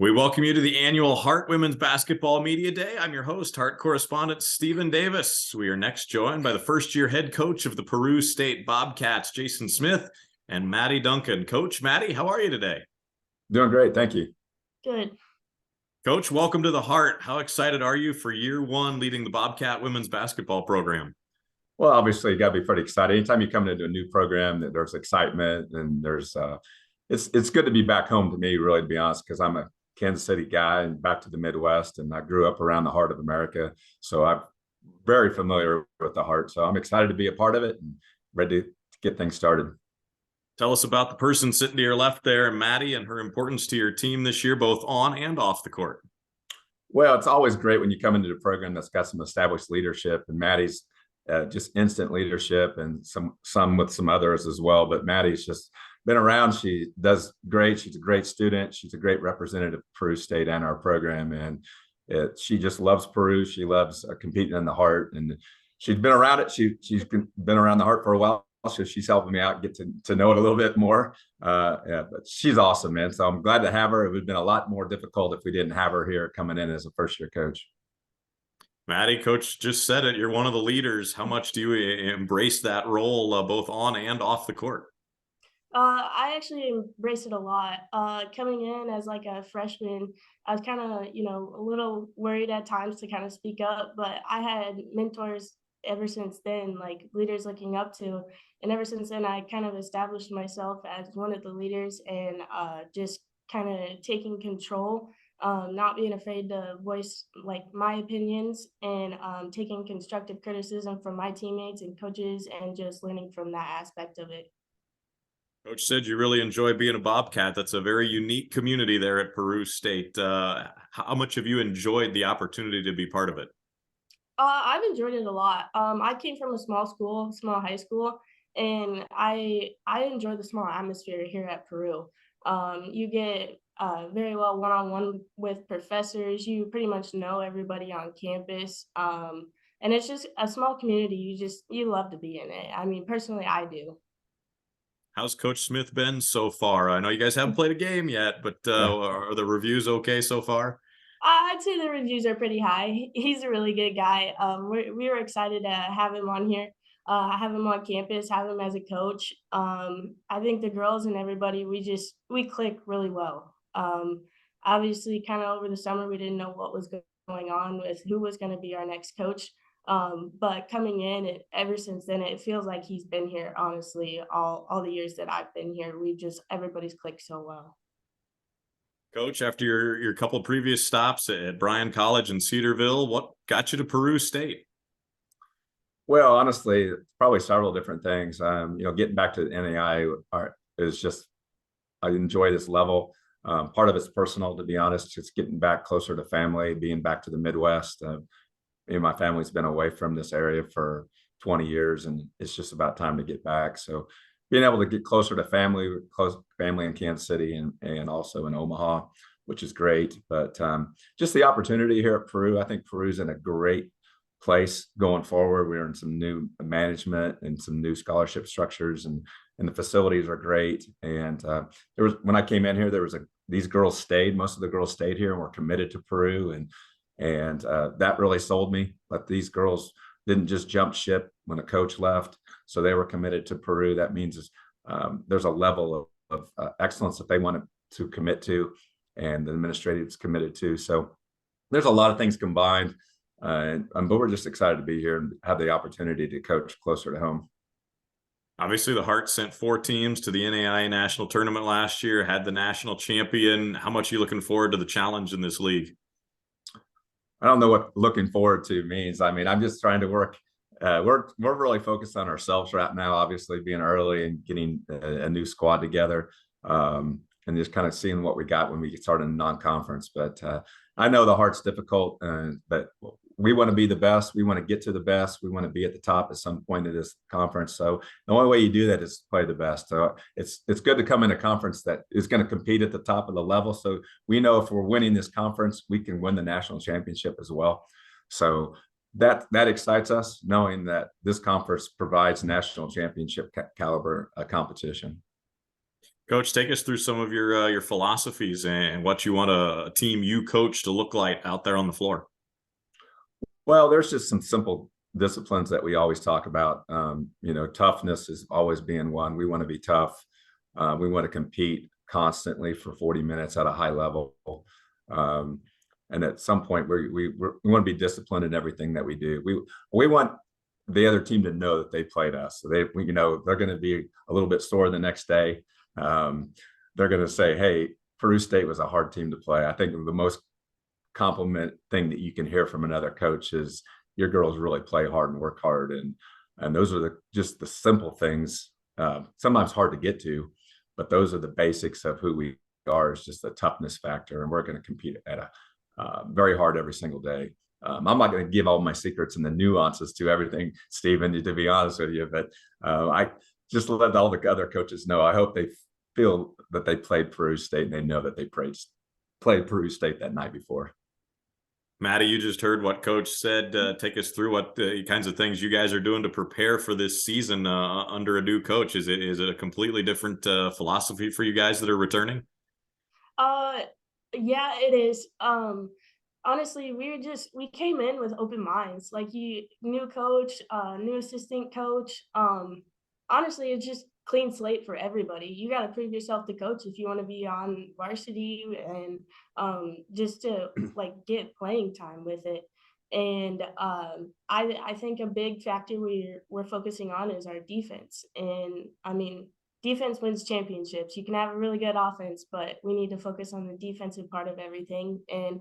We welcome you to the annual Hart Women's Basketball Media Day. I'm your host, Hart correspondent Stephen Davis. We are next joined by the first-year head coach of the Peru State Bobcats, Jason Smith, and Maddie Duncan. Coach, Maddie, how are you today? Doing great, thank you. Good. Coach, welcome to the Hart. How excited are you for year one leading the Bobcat women's basketball program? Well, obviously, you got to be pretty excited. Anytime you come into a new program, that there's excitement and there's it's good to be back home to me, really, to be honest, because I'm a Kansas City guy and back to the Midwest, and I grew up around the heart of America, so I'm very familiar with the Hart. So I'm excited to be a part of it and ready to get things started. Tell us about the person sitting to your left there, Maddie, and her importance to your team this year, both on and off the court. Well, it's always great when you come into the program that's got some established leadership, and Maddie's just instant leadership, and some with some others as well. But Maddie's just been around. She does great. She's a great student. She's a great representative of Peru State and our program, and she just loves Peru. She loves competing in the Hart, and she's been around it. She's been around the Hart for a while, so she's helping me out get to know it a little bit more. Yeah, but she's awesome, man. So I'm glad to have her. It would have been a lot more difficult if we didn't have her here coming in as a first-year coach. Maddie, Coach just said it. You're one of the leaders. How much do you embrace that role, both on and off the court? I actually embrace it a lot. Coming in as like a freshman, I was kind of, a little worried at times to kind of speak up, but I had mentors ever since then, like leaders looking up to. And ever since then, I kind of established myself as one of the leaders and just kind of taking control, not being afraid to voice like my opinions and taking constructive criticism from my teammates and coaches and just learning from that aspect of it. Coach said you really enjoy being a Bobcat. That's a very unique community there at Peru State. How much have you enjoyed the opportunity to be part of it? I've enjoyed it a lot. I came from a small high school, and I enjoy the small atmosphere here at Peru. You get very well one-on-one with professors. You pretty much know everybody on campus, and it's just a small community. You love to be in it. I mean, personally, I do. How's Coach Smith been so far? I know you guys haven't played a game yet, but are the reviews okay so far? I'd say the reviews are pretty high. He's a really good guy. We were excited to have him on here, have him on campus, have him as a coach. I think the girls and everybody, we click really well. Obviously, kind of over the summer, we didn't know what was going on with who was going to be our next coach. But coming in, ever since then, it feels like he's been here. Honestly, all the years that I've been here, everybody's clicked so well. Coach, after your couple previous stops at Bryan College and Cedarville, what got you to Peru State? Well, honestly, probably several different things. Getting back to the NAI is just, I enjoy this level. Part of it's personal, to be honest, just getting back closer to family, being back to the Midwest. Me and my family's been away from this area for 20 years, and it's just about time to get back. So being able to get closer to family, close family in Kansas City and also in Omaha, which is great. But just the opportunity here at Peru, I think Peru's in a great place going forward. We're in some new management and some new scholarship structures, and the facilities are great. And when I came in here, these girls stayed. Most of the girls stayed here and were committed to Peru, and that really sold me. But these girls didn't just jump ship when a coach left, so they were committed to Peru. That means there's a level of excellence that they wanted to commit to, and the administrative is committed to. So there's a lot of things combined, but we're just excited to be here and have the opportunity to coach closer to home. Obviously, the Hart sent 4 teams to the NAIA National Tournament last year, had the national champion. How much are you looking forward to the challenge in this league? I don't know what looking forward to means. I mean, I'm just trying to work. We're really focused on ourselves right now, obviously being early and getting a new squad together, and just kind of seeing what we got when we started in non-conference. But I know the Hart's difficult, but we want to be the best. We want to get to the best. We want to be at the top at some point of this conference. So the only way you do that is to play the best. So it's good to come in a conference that is going to compete at the top of the level. So we know if we're winning this conference, we can win the national championship as well. So that excites us, knowing that this conference provides national championship caliber competition. Coach, take us through some of your philosophies and what you want a team you coach to look like out there on the floor. Well, there's just some simple disciplines that we always talk about. Toughness is always being one. We want to be tough. We want to compete constantly for 40 minutes at a high level. And at some point, we want to be disciplined in everything that we do. We want the other team to know that they played us. So they're going to be a little bit sore the next day. They're going to say, "Hey, Peru State was a hard team to play." I think the most compliment thing that you can hear from another coach is, "Your girls really play hard and work hard," and those are just the simple things. Sometimes hard to get to, but those are the basics of who we are. Is just the toughness factor, and we're going to compete at a very hard every single day. I'm not going to give all my secrets and the nuances to everything, Stephen, to be honest with you, but I just let all the other coaches know. I hope they feel that they played Peru State and they know that they played Peru State that night before. Maddie, you just heard what Coach said. Take us through what the kinds of things you guys are doing to prepare for this season under a new coach. Is it a completely different philosophy for you guys that are returning? Yeah, it is. Honestly, we came in with open minds. Like, new coach, new assistant coach. Honestly, it's just clean slate for everybody. You got to prove yourself to coach if you want to be on varsity, and just to like get playing time with it. And I think a big factor we're focusing on is our defense. And I mean, defense wins championships. You can have a really good offense, but we need to focus on the defensive part of everything. And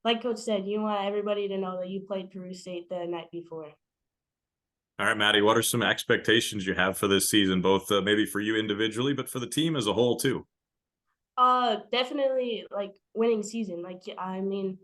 like Coach said, you want everybody to know that you played Peru State the night before. All right, Maddie, what are some expectations you have for this season, both maybe for you individually, but for the team as a whole too? Definitely like winning season. Like, I mean,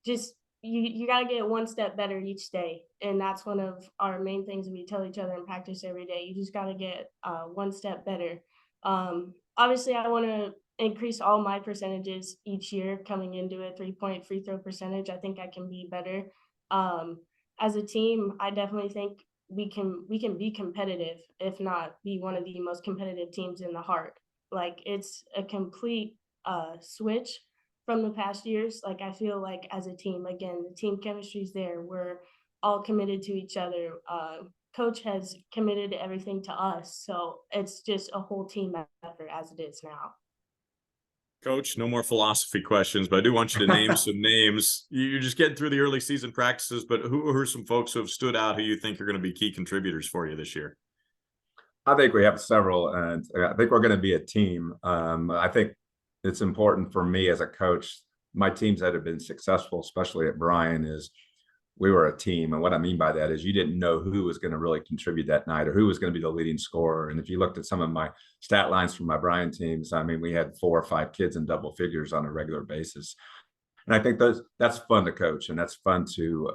just you got to get one step better each day, and that's one of our main things we tell each other in practice every day. You just got to get one step better. Obviously, I want to increase all my percentages each year coming into a 3-point free throw percentage. I think I can be better. As a team, I definitely think we can be competitive, if not be one of the most competitive teams in the Heart. Like, it's a complete switch from the past years. Like, I feel like as a team, again, the team chemistry's there. We're all committed to each other. Coach has committed everything to us, so it's just a whole team effort as it is now. Coach, no more philosophy questions, but I do want you to name some names. You're just getting through the early season practices, but who are some folks who have stood out who you think are going to be key contributors for you this year? I think we have several, and I think we're going to be a team. I think it's important for me as a coach. My teams that have been successful, especially at Bryan, is we were a team. And what I mean by that is you didn't know who was going to really contribute that night or who was going to be the leading scorer. And if you looked at some of my stat lines from my Bryan teams, I mean, we had 4 or 5 kids in double figures on a regular basis. And I think that's fun to coach, and that's fun to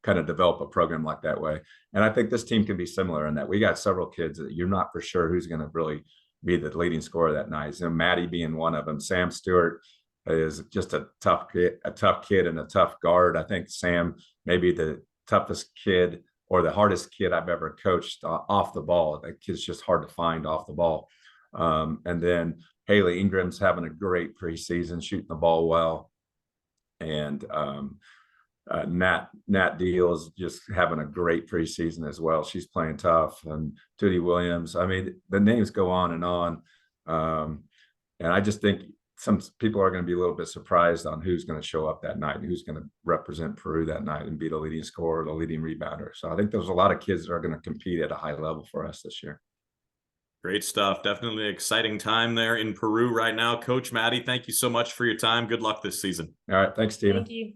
kind of develop a program like that way. And I think this team can be similar in that we got several kids that you're not for sure who's going to really be the leading scorer that night. So Maddie being one of them. Sam Stewart is just a tough kid and a tough guard. I think Sam may be the toughest kid or the hardest kid I've ever coached off the ball. That kid's just hard to find off the ball. And then Haley Ingram's having a great preseason, shooting the ball well. And Nat Deal is just having a great preseason as well. She's playing tough. And Tootie Williams. I mean, the names go on and on. And I just think some people are going to be a little bit surprised on who's going to show up that night and who's going to represent Peru that night and be the leading scorer, the leading rebounder. So I think there's a lot of kids that are going to compete at a high level for us this year. Great stuff. Definitely an exciting time there in Peru right now. Coach Maddie, thank you so much for your time. Good luck this season. All right. Thanks, Stephen. Thank you.